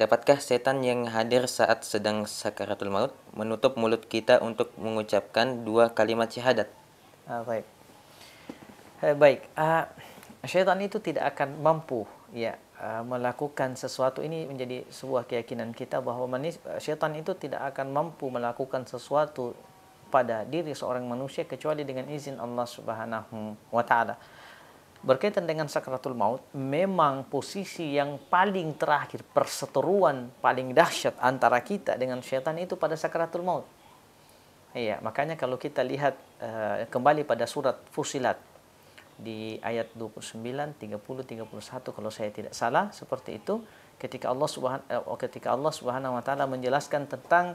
dapatkah setan yang hadir saat sedang sakaratul maut menutup mulut kita untuk mengucapkan dua kalimat syahadat? Baik. Baik. Syaitan itu tidak akan mampu melakukan sesuatu. Ini menjadi sebuah keyakinan kita bahwa syaitan itu tidak akan mampu melakukan sesuatu pada diri seorang manusia kecuali dengan izin Allah Subhanahu wa taala. Berkaitan dengan sakaratul maut, memang posisi yang paling terakhir, perseteruan paling dahsyat antara kita dengan syaitan itu pada sakaratul maut. Iya, makanya kalau kita lihat kembali pada surat Fussilat di ayat 29, 30, 31 kalau saya tidak salah seperti itu, ketika Allah Subhanahu wa taala menjelaskan tentang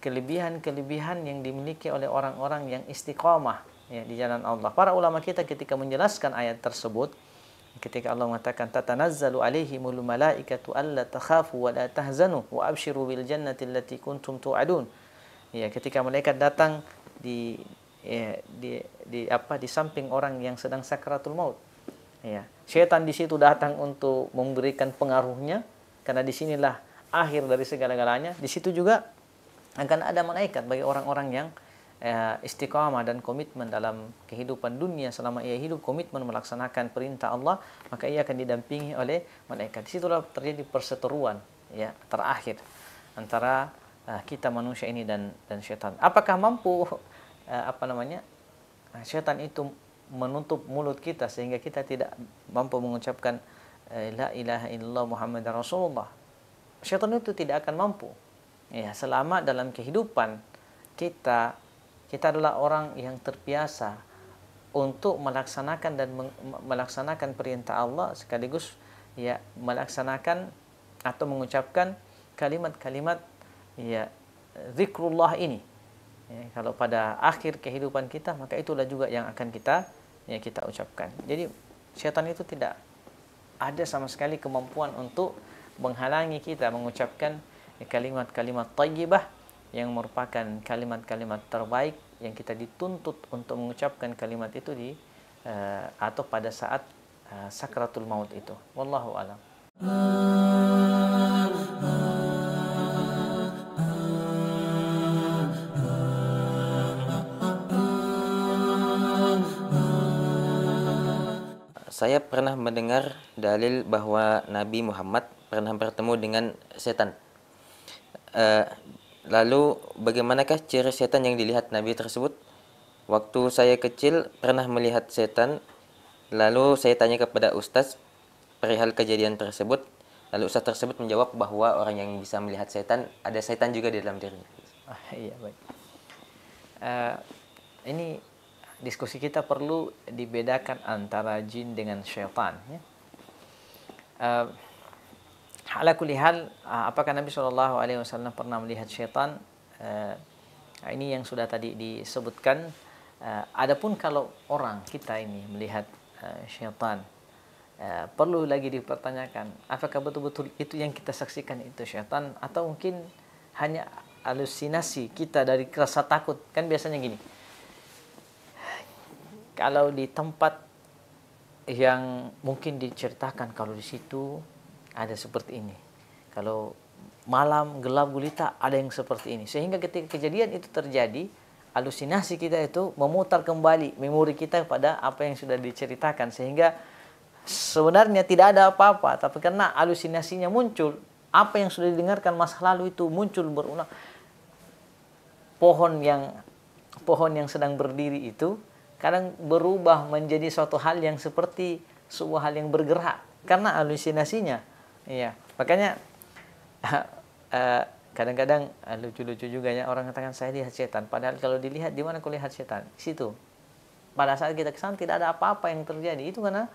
kelebihan-kelebihan yang dimiliki oleh orang-orang yang istiqamah di jalan Allah. Para ulama kita ketika menjelaskan ayat tersebut, ketika Allah mengatakan tatanazzalu alaihimul malaikatu alla takhafu wa la tahzanu wa abshiru bil jannati allati kuntum tu'adun. Ya, ketika malaikat datang di samping orang yang sedang sakratul maut. Ya, syaitan di situ datang untuk memberikan pengaruhnya, karena disinilah akhir dari segala-galanya. Di situ juga akan ada malaikat bagi orang-orang yang istiqamah dan komitmen dalam kehidupan dunia. Selama ia hidup komitmen melaksanakan perintah Allah, maka ia akan didampingi oleh malaikat. Disitulah terjadi perseteruan terakhir antara kita manusia ini dan syaitan. Apakah mampu syaitan itu menutup mulut kita sehingga kita tidak mampu mengucapkan la ilaha illallah Muhammadar Rasulullah? Syaitan itu tidak akan mampu. Selama dalam kehidupan kita adalah orang yang terbiasa untuk melaksanakan perintah Allah, sekaligus melaksanakan atau mengucapkan kalimat-kalimat zikrullah ini. Kalau pada akhir kehidupan kita, maka itulah juga yang akan kita ucapkan. Jadi syaitan itu tidak ada sama sekali kemampuan untuk menghalangi kita mengucapkan kalimat-kalimat thayyibah yang merupakan kalimat-kalimat terbaik yang kita dituntut untuk mengucapkan kalimat itu atau pada saat sakratul maut itu. Wallahu a'lam. Saya pernah mendengar dalil bahwa Nabi Muhammad pernah bertemu dengan setan. Lalu bagaimanakah ciri setan yang dilihat Nabi tersebut? Waktu saya kecil pernah melihat setan, lalu saya tanya kepada Ustaz perihal kejadian tersebut. Lalu Ustaz tersebut menjawab bahwa orang yang bisa melihat setan, ada setan juga di dalam dirinya. Iya, baik. Ini diskusi kita perlu dibedakan antara jin dengan syaitan. Ala kulli hal, apakah Nabi SAW pernah melihat syaitan? Ini yang sudah tadi disebutkan. Adapun kalau orang kita ini melihat syaitan, perlu lagi dipertanyakan, apakah betul-betul itu yang kita saksikan itu syaitan, atau mungkin hanya halusinasi kita dari rasa takut. Kan biasanya gini, kalau di tempat yang mungkin diceritakan kalau di situ ada seperti ini, kalau malam gelap gulita ada yang seperti ini, sehingga ketika kejadian itu terjadi, halusinasi kita itu memutar kembali memori kita pada apa yang sudah diceritakan, sehingga sebenarnya tidak ada apa-apa, tapi karena halusinasinya muncul, apa yang sudah didengarkan masa lalu itu muncul berulang. Pohon yang sedang berdiri itu kadang berubah menjadi suatu hal yang seperti sebuah hal yang bergerak karena halusinasinya. Iya, makanya kadang-kadang lucu-lucu juga ya, orang katakan saya lihat setan, padahal kalau dilihat, di mana kau lihat setan? Di situ. Pada saat kita kesana tidak ada apa-apa yang terjadi, itu karena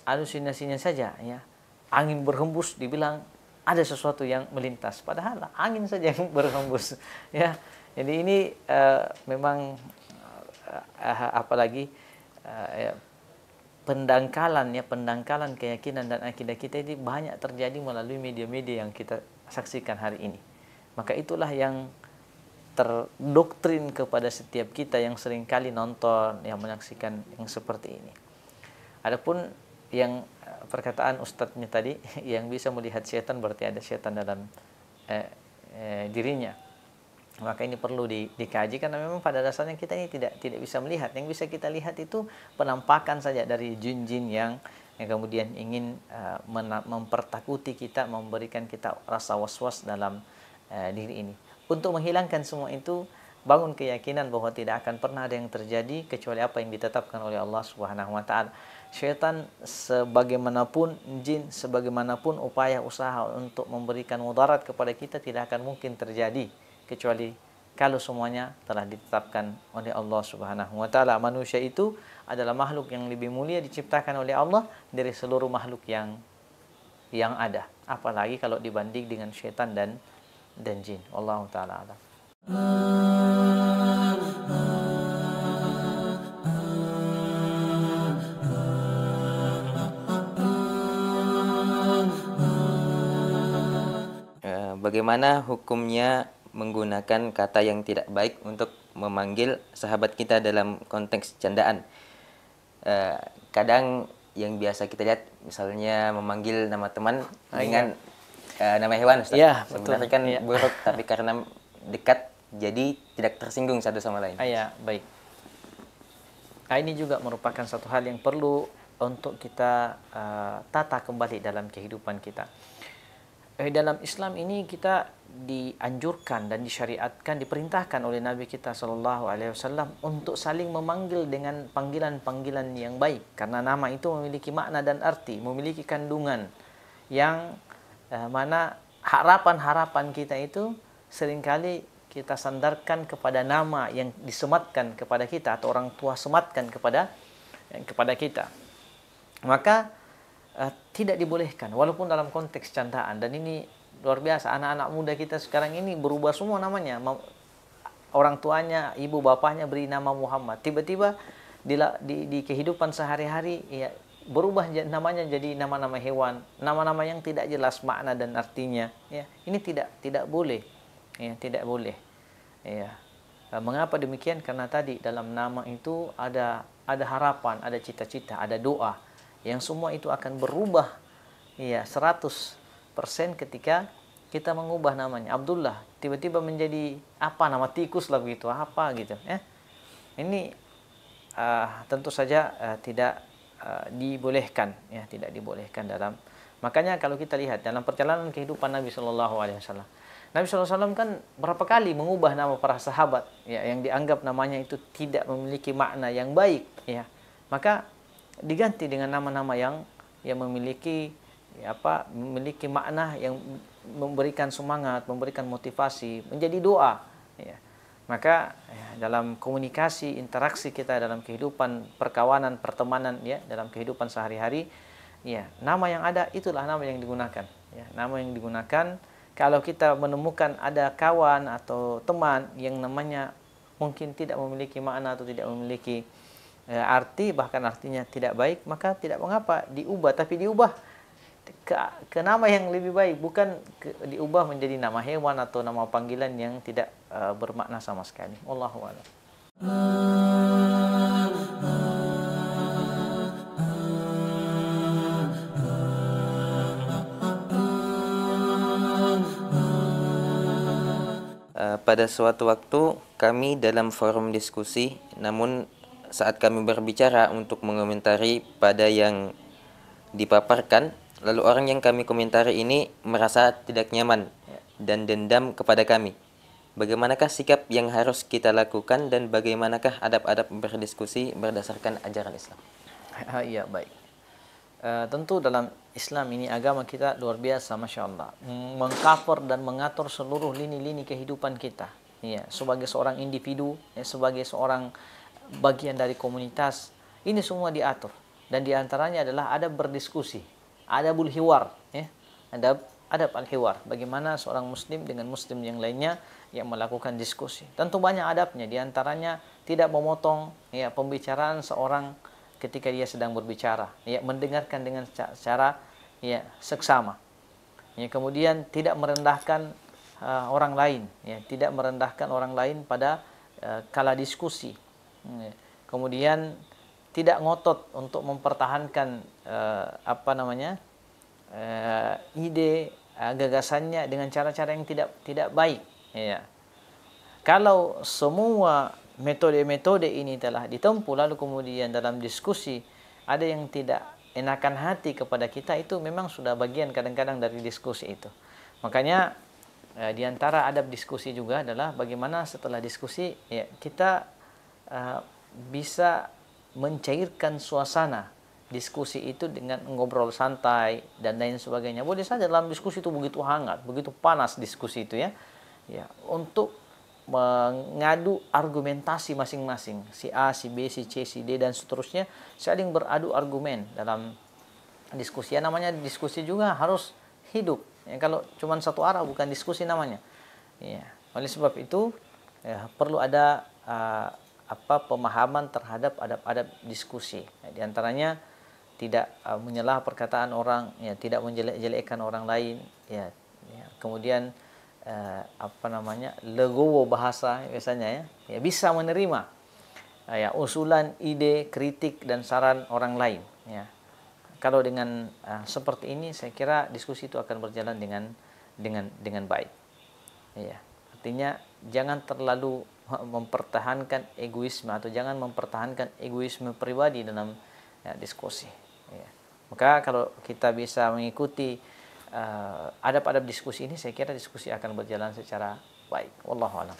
halusinasinya saja ya. Angin berhembus, dibilang ada sesuatu yang melintas, padahal angin saja yang berhembus ya. Jadi ini memang apalagi pendangkalan keyakinan dan akidah kita ini banyak terjadi melalui media-media yang kita saksikan hari ini. Maka itulah yang terdoktrin kepada setiap kita yang seringkali nonton, yang menyaksikan yang seperti ini. Adapun yang perkataan ustadznya tadi, yang bisa melihat setan berarti ada setan dalam dirinya. Maka ini perlu dikaji, karena memang pada dasarnya kita ini tidak bisa melihat. Yang bisa kita lihat itu penampakan saja dari jin-jin yang kemudian ingin mempertakuti kita, memberikan kita rasa was-was dalam diri ini. Untuk menghilangkan semua itu, bangun keyakinan bahwa tidak akan pernah ada yang terjadi kecuali apa yang ditetapkan oleh Allah Subhanahu wa taala. Syaitan sebagaimanapun, jin sebagaimanapun upaya usaha untuk memberikan mudarat kepada kita tidak akan mungkin terjadi kecuali kalau semuanya telah ditetapkan oleh Allah Subhanahu wa taala. Manusia itu adalah makhluk yang lebih mulia diciptakan oleh Allah dari seluruh makhluk yang ada. Apalagi kalau dibanding dengan syaitan dan jin. Wallahu taala alam. Bagaimana hukumnya menggunakan kata yang tidak baik untuk memanggil sahabat kita dalam konteks candaan? Kadang yang biasa kita lihat misalnya memanggil nama teman dengan nama hewan, Ustaz. Ya, sebenarnya kan buruk, tapi karena dekat jadi tidak tersinggung satu sama lain. Ya, baik. Ini juga merupakan satu hal yang perlu untuk kita tata kembali dalam kehidupan kita. Dalam Islam ini kita dianjurkan dan disyariatkan, diperintahkan oleh Nabi kita Shallallahu Alaihi Wasallam untuk saling memanggil dengan panggilan-panggilan yang baik, karena nama itu memiliki makna dan arti, memiliki kandungan yang mana harapan-harapan kita itu seringkali kita sandarkan kepada nama yang disematkan kepada kita atau orang tua sematkan kepada kita. Maka tidak dibolehkan walaupun dalam konteks candaan. Dan ini luar biasa, anak-anak muda kita sekarang ini berubah semua namanya. Orang tuanya, ibu bapaknya beri nama Muhammad, tiba-tiba di kehidupan sehari-hari ya berubah namanya jadi nama-nama hewan, nama-nama yang tidak jelas makna dan artinya. Ya, ini tidak boleh. Ya, tidak boleh. Ya. Mengapa demikian? Karena tadi dalam nama itu ada harapan, ada cita-cita, ada doa, yang semua itu akan berubah ya 100% ketika kita mengubah namanya. Abdullah tiba-tiba menjadi apa, nama tikus lah begitu, apa gitu ya. Ini tentu saja tidak dibolehkan ya, tidak dibolehkan dalam. Makanya kalau kita lihat dalam perjalanan kehidupan Nabi Shallallahu Alaihi Wasallam, Nabi SAW kan berapa kali mengubah nama para sahabat ya, yang dianggap namanya itu tidak memiliki makna yang baik ya, maka diganti dengan nama-nama yang memiliki memiliki makna yang memberikan semangat, memberikan motivasi, menjadi doa ya. Maka ya, dalam komunikasi, interaksi kita dalam kehidupan perkawanan, pertemanan ya, dalam kehidupan sehari-hari ya, nama yang ada itulah nama yang digunakan ya, nama yang digunakan. Kalau kita menemukan ada kawan atau teman yang namanya mungkin tidak memiliki makna atau tidak memiliki arti, bahkan artinya tidak baik, maka tidak mengapa diubah, tapi diubah ke nama yang lebih baik, bukan diubah menjadi nama hewan atau nama panggilan yang tidak bermakna sama sekali. Wallahu a'lam. Pada suatu waktu kami dalam forum diskusi, namun saat kami berbicara untuk mengomentari pada yang dipaparkan, lalu orang yang kami komentari ini merasa tidak nyaman dan dendam kepada kami. Bagaimanakah sikap yang harus kita lakukan dan bagaimanakah adab-adab berdiskusi berdasarkan ajaran Islam? Ya, baik. Tentu dalam Islam ini agama kita luar biasa, Masya Allah, mengcover dan mengatur seluruh lini-lini kehidupan kita ya, sebagai seorang individu ya, sebagai seorang bagian dari komunitas, ini semua diatur, dan diantaranya adalah adab berdiskusi, adabul hiwar ya, adab al-hiwar, bagaimana seorang muslim dengan muslim yang lainnya yang melakukan diskusi. Tentu banyak adabnya, diantaranya tidak memotong ya pembicaraan seorang ketika dia sedang berbicara ya, mendengarkan dengan cara ya seksama ya, kemudian tidak merendahkan orang lain ya, tidak merendahkan orang lain pada kala diskusi. Kemudian tidak ngotot untuk mempertahankan ide gagasannya dengan cara-cara yang tidak baik. Ya. Kalau semua metode-metode ini telah ditempuh lalu kemudian dalam diskusi ada yang tidak enakan hati kepada kita, itu memang sudah bagian kadang-kadang dari diskusi itu. Makanya di antara adab diskusi juga adalah bagaimana setelah diskusi ya kita bisa mencairkan suasana diskusi itu dengan ngobrol santai dan lain sebagainya. Boleh saja dalam diskusi itu begitu hangat, begitu panas diskusi itu ya. Ya, untuk mengadu argumentasi masing-masing, si A, si B, si C, si D dan seterusnya saling beradu argumen dalam diskusi. Ya, namanya diskusi juga harus hidup. Ya, kalau cuma satu arah bukan diskusi namanya. Ya, oleh sebab itu ya, perlu ada pemahaman terhadap adab-adab diskusi. Ya, di antaranya tidak menyelah perkataan orang, ya, tidak menjelek-jelekkan orang lain, ya, kemudian legowo bahasa biasanya ya bisa menerima ya usulan, ide, kritik dan saran orang lain ya. Kalau dengan seperti ini saya kira diskusi itu akan berjalan dengan baik ya. Artinya jangan terlalu mempertahankan egoisme atau jangan mempertahankan egoisme pribadi dalam diskusi ya. Maka kalau kita bisa mengikuti adab-adab diskusi ini, saya kira diskusi akan berjalan secara baik. Wallahu a'lam.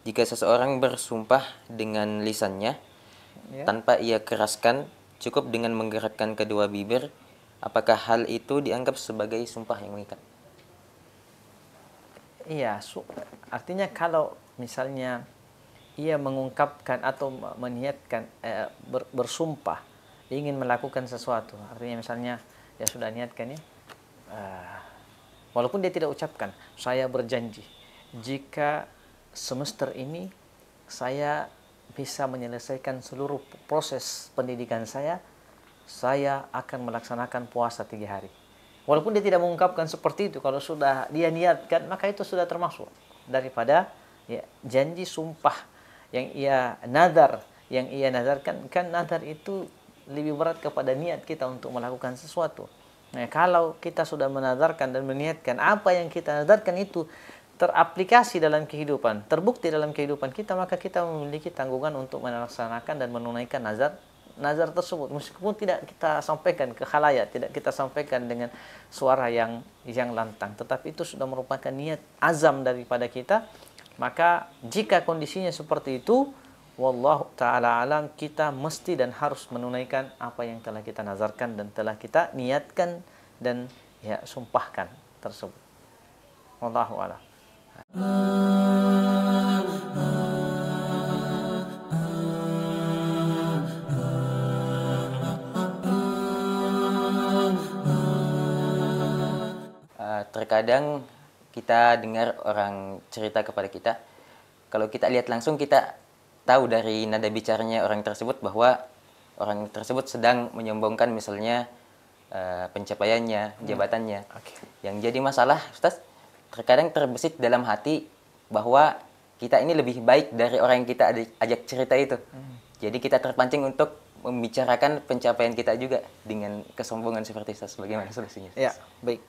Jika seseorang bersumpah dengan lisannya Ya. tanpa ia keraskan, cukup dengan menggerakkan kedua bibir, apakah hal itu dianggap sebagai sumpah yang mengikat? Iya, artinya kalau misalnya ia mengungkapkan atau meniatkan bersumpah ingin melakukan sesuatu, artinya misalnya dia sudah niatkan ya, walaupun dia tidak ucapkan, saya berjanji jika semester ini saya bisa menyelesaikan seluruh proses pendidikan saya akan melaksanakan puasa 3 hari. Walaupun dia tidak mengungkapkan seperti itu, kalau sudah dia niatkan, maka itu sudah termasuk daripada ya, janji sumpah yang ia nadarkan. Kan nadar itu lebih berat kepada niat kita untuk melakukan sesuatu. Nah, kalau kita sudah menadarkan dan meniatkan, apa yang kita nadarkan itu teraplikasi dalam kehidupan, terbukti dalam kehidupan kita, maka kita memiliki tanggungan untuk melaksanakan dan menunaikan nazar tersebut, meskipun tidak kita sampaikan ke khalayak, tidak kita sampaikan dengan suara yang lantang, tetapi itu sudah merupakan niat azam daripada kita. Maka jika kondisinya seperti itu, wallahu taala alam, kita mesti dan harus menunaikan apa yang telah kita nazarkan dan telah kita niatkan dan ya sumpahkan tersebut. Wallahu a'lam. Terkadang kita dengar orang cerita kepada kita, kalau kita lihat langsung kita tahu dari nada bicaranya orang tersebut bahwa orang tersebut sedang menyombongkan misalnya pencapaiannya, jabatannya. Okay. Yang jadi masalah, Ustaz, terkadang terbesit dalam hati bahwa kita ini lebih baik dari orang yang kita ajak cerita itu. Jadi kita terpancing untuk membicarakan pencapaian kita juga dengan kesombongan seperti itu. Bagaimana solusinya? Ya, baik.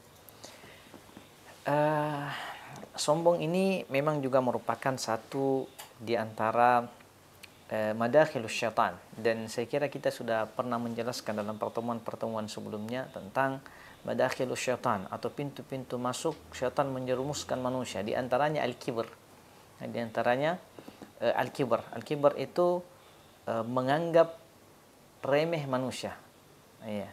Sombong ini memang juga merupakan satu di antara madakhilus syaitan, dan saya kira kita sudah pernah menjelaskan dalam pertemuan-pertemuan sebelumnya tentang madakhilus syaitan atau pintu-pintu masuk syaitan menjerumuskan manusia. Di antaranya al-kibr. Di antaranya al-kibr. Al-kibr itu menganggap remeh manusia. Iya.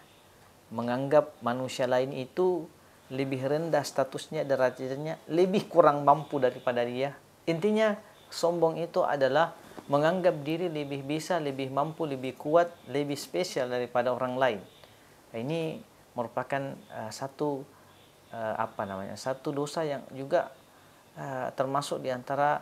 Menganggap manusia lain itu lebih rendah statusnya, derajatnya, lebih kurang mampu daripada dia. Intinya sombong itu adalah menganggap diri lebih bisa, lebih mampu, lebih kuat, lebih spesial daripada orang lain. Ini merupakan satu dosa yang juga termasuk di antara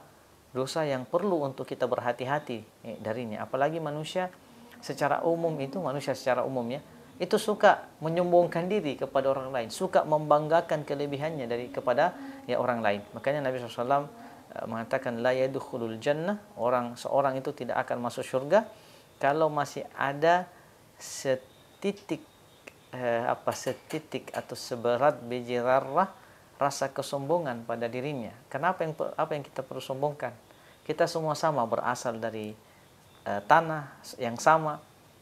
dosa yang perlu untuk kita berhati-hati darinya. Apalagi manusia secara umum ya, itu suka menyombongkan diri kepada orang lain, suka membanggakan kelebihannya dari kepada ya orang lain. Makanya Nabi SAW mengatakan la yadkhulul jannah, seorang itu tidak akan masuk surga kalau masih ada setitik setitik atau seberat biji zarrah rasa kesombongan pada dirinya. Kenapa apa yang kita perlu sombongkan? Kita semua sama, berasal dari tanah yang sama,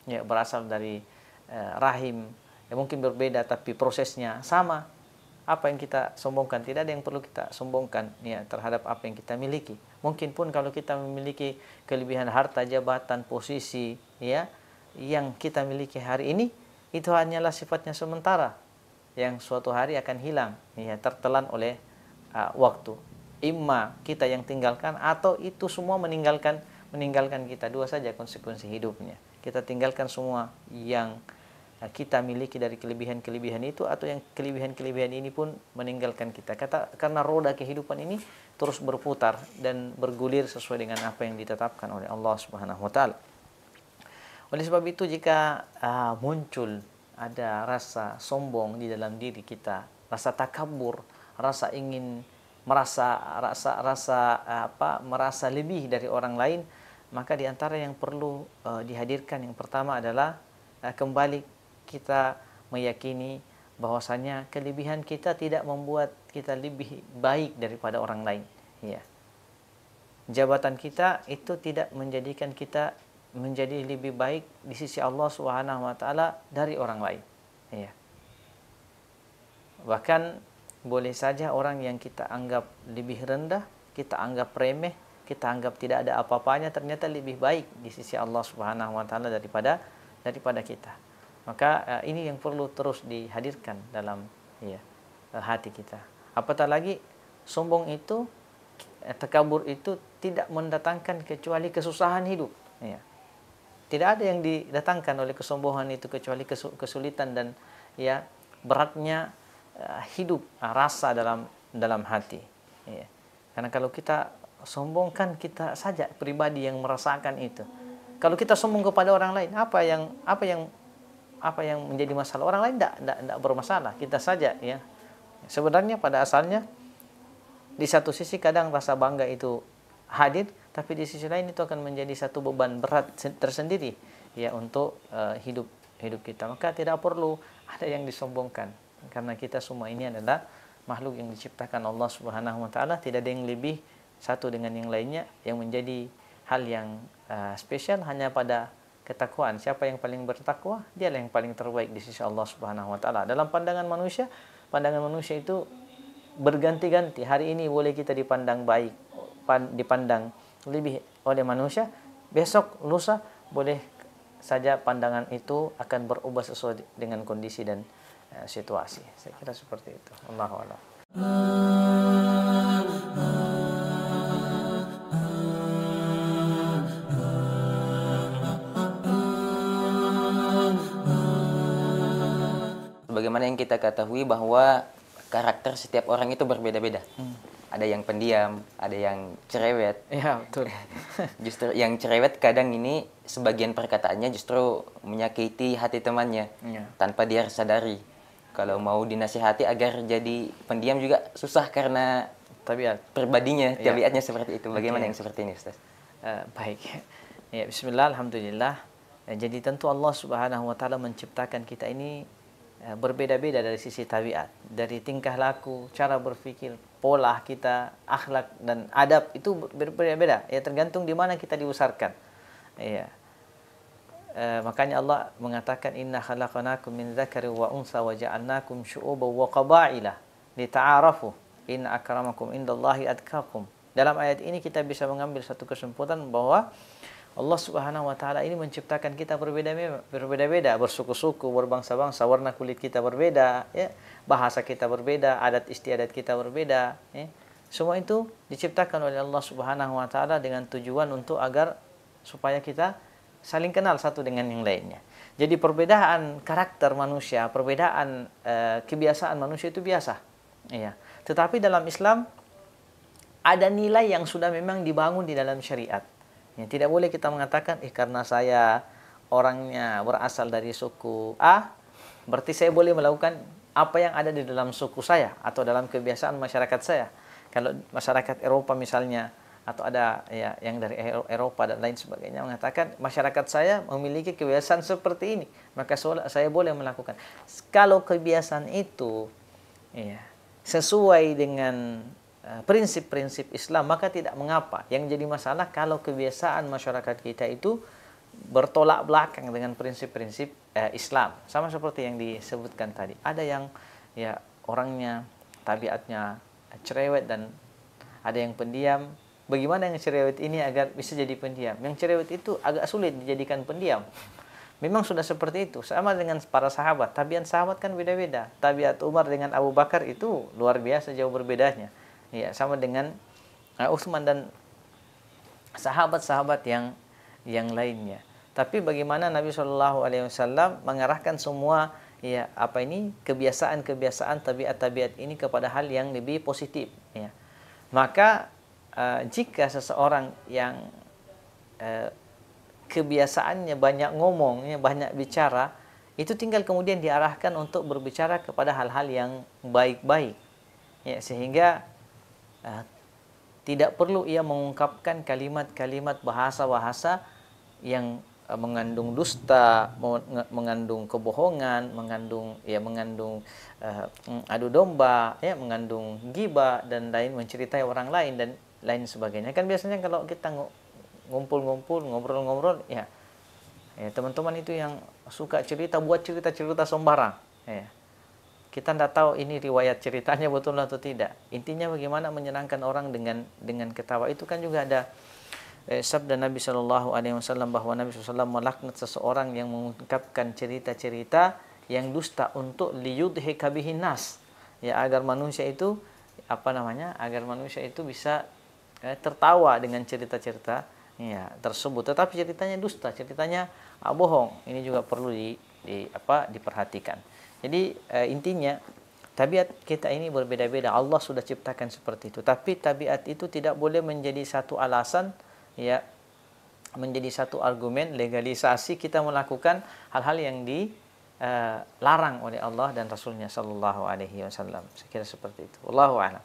ya, berasal dari rahim yang mungkin berbeda tapi prosesnya sama. Apa yang kita sombongkan? Tidak ada yang perlu kita sombongkan ya terhadap apa yang kita miliki. Mungkin pun kalau kita memiliki kelebihan harta, jabatan, posisi ya yang kita miliki hari ini, itu hanyalah sifatnya sementara yang suatu hari akan hilang ya, tertelan oleh waktu. Imma kita yang tinggalkan atau itu semua meninggalkan kita. Dua saja konsekuensi hidupnya. Kita tinggalkan semua yang kita miliki dari kelebihan-kelebihan itu, atau yang kelebihan-kelebihan ini pun meninggalkan kita. Karena roda kehidupan ini terus berputar dan bergulir sesuai dengan apa yang ditetapkan oleh Allah Subhanahu wa taala. Oleh sebab itu, jika muncul ada rasa sombong di dalam diri kita, rasa takabur, rasa ingin merasa lebih dari orang lain, maka di antara yang perlu dihadirkan yang pertama adalah kembali kita meyakini bahwasanya kelebihan kita tidak membuat kita lebih baik daripada orang lain. Ya. Jabatan kita itu tidak menjadikan kita menjadi lebih baik di sisi Allah Subhanahu wa taala dari orang lain. Ya. Bahkan boleh saja orang yang kita anggap lebih rendah, kita anggap remeh, kita anggap tidak ada apa-apanya, ternyata lebih baik di sisi Allah Subhanahu wa taala daripada kita. Maka ini yang perlu terus dihadirkan dalam hati kita. Apatah lagi sombong itu, takabur itu tidak mendatangkan kecuali kesusahan hidup. Ya. Tidak ada yang didatangkan oleh kesombongan itu kecuali kesulitan dan ya beratnya hidup, rasa dalam hati. Ya. Karena kalau kita sombongkan, kita saja pribadi yang merasakan itu. Kalau kita sombong kepada orang lain, apa yang menjadi masalah? Orang lain tidak bermasalah, kita saja ya. Sebenarnya pada asalnya di satu sisi kadang rasa bangga itu hadir, tapi di sisi lain itu akan menjadi satu beban berat tersendiri ya untuk hidup kita. Maka tidak perlu ada yang disombongkan, karena kita semua ini adalah makhluk yang diciptakan Allah Subhanahu wa taala, tidak ada yang lebih satu dengan yang lainnya. Yang menjadi hal yang spesial hanya pada ketakwaan. Siapa yang paling bertakwa, dialah yang paling terbaik di sisi Allah Subhanahu wa taala. Dalam pandangan manusia itu berganti-ganti. Hari ini boleh kita dipandang baik, dipandang lebih oleh manusia, besok lusa boleh saja pandangan itu akan berubah sesuai dengan kondisi dan situasi. Saya kira seperti itu. Allahu a'lam. Bagaimana yang kita ketahui bahwa karakter setiap orang itu berbeda-beda. Ada yang pendiam, ada yang cerewet. Ya, betul. Justru yang cerewet kadang ini sebagian perkataannya justru menyakiti hati temannya tanpa dia sadari. Kalau mau dinasihati agar jadi pendiam juga susah karena pribadinya, tabiatnya seperti itu. Bagaimana yang seperti ini, Ustaz? Baik. Ya, bismillah, alhamdulillah. Jadi tentu Allah Subhanahu wa taala menciptakan kita ini berbeda-beda dari sisi tabiat, dari tingkah laku, cara berpikir, pola kita, akhlak dan adab itu berbeda-beda. Ya, tergantung di mana kita dibesarkan. Ya. Makanya Allah mengatakan inna khalaqnakum min dzakari wa unsa wa ja'alnakum syu'uban wa qabaila lita'arafu inna akramakum indallahi atqakum. Dalam ayat ini kita bisa mengambil satu kesimpulan bahwa Allah Subhanahu wa taala ini menciptakan kita berbeda-beda, bersuku-suku, berbangsa-bangsa, warna kulit kita berbeda, ya, bahasa kita berbeda, adat istiadat kita berbeda, ya. Semua itu diciptakan oleh Allah Subhanahu wa taala dengan tujuan untuk agar supaya kita saling kenal satu dengan yang lainnya. Jadi perbedaan karakter manusia, perbedaan kebiasaan manusia itu biasa, ya. Tetapi dalam Islam ada nilai yang sudah memang dibangun di dalam syariat. Ya, tidak boleh kita mengatakan karena saya orangnya berasal dari suku A, berarti saya boleh melakukan apa yang ada di dalam suku saya atau dalam kebiasaan masyarakat saya. Kalau masyarakat Eropa misalnya, atau ada ya yang dari Eropa dan lain sebagainya mengatakan masyarakat saya memiliki kebiasaan seperti ini, maka saya boleh melakukan. Kalau kebiasaan itu ya sesuai dengan prinsip-prinsip Islam, maka tidak mengapa. Yang jadi masalah kalau kebiasaan masyarakat kita itu bertolak belakang dengan prinsip-prinsip Islam. Sama seperti yang disebutkan tadi. Ada yang ya orangnya tabiatnya cerewet dan ada yang pendiam. Bagaimana yang cerewet ini agar bisa jadi pendiam? Yang cerewet itu agak sulit dijadikan pendiam. Memang sudah seperti itu. Sama dengan para sahabat. Tabiat sahabat kan beda-beda. Tabiat Umar dengan Abu Bakar itu luar biasa jauh berbedanya. Ya, sama dengan Utsman dan sahabat-sahabat yang lainnya. Tapi bagaimana Nabi Shallallahu Alaihi Wasallam mengarahkan semua ya apa ini kebiasaan-kebiasaan tabiat-tabiat ini kepada hal yang lebih positif. Ya. Maka jika seseorang yang kebiasaannya banyak ngomong, banyak bicara, itu tinggal kemudian diarahkan untuk berbicara kepada hal-hal yang baik-baik, ya, sehingga tidak perlu ia mengungkapkan kalimat-kalimat bahasa-bahasa yang mengandung dusta, mengandung kebohongan, mengandung adu domba, ya, mengandung ghibah dan lain, menceritai orang lain dan lain sebagainya. Kan biasanya kalau kita ngumpul-ngumpul, ngobrol-ngobrol, ya teman-teman itu yang suka cerita, buat cerita-cerita sembarang. Ya. Kita tidak tahu ini riwayat ceritanya betul atau tidak. Intinya bagaimana menyenangkan orang dengan ketawa. Itu kan juga ada sabda Nabi Shallallahu Alaihi Wasallam bahwa Nabi SAW melaknat seseorang yang mengungkapkan cerita-cerita yang dusta untuk liyudhika bihin nas, ya, agar manusia itu agar manusia itu bisa tertawa dengan cerita-cerita ya tersebut. Tetapi ceritanya dusta, ceritanya bohong. Ini juga perlu diperhatikan. Jadi intinya tabiat kita ini berbeda-beda. Allah sudah ciptakan seperti itu. Tapi tabiat itu tidak boleh menjadi satu alasan, ya, menjadi satu argumen legalisasi kita melakukan hal-hal yang dilarang oleh Allah dan Rasulnya Shallallahu Alaihi Wasallam. Saya kira seperti itu. Wallahu a'lam.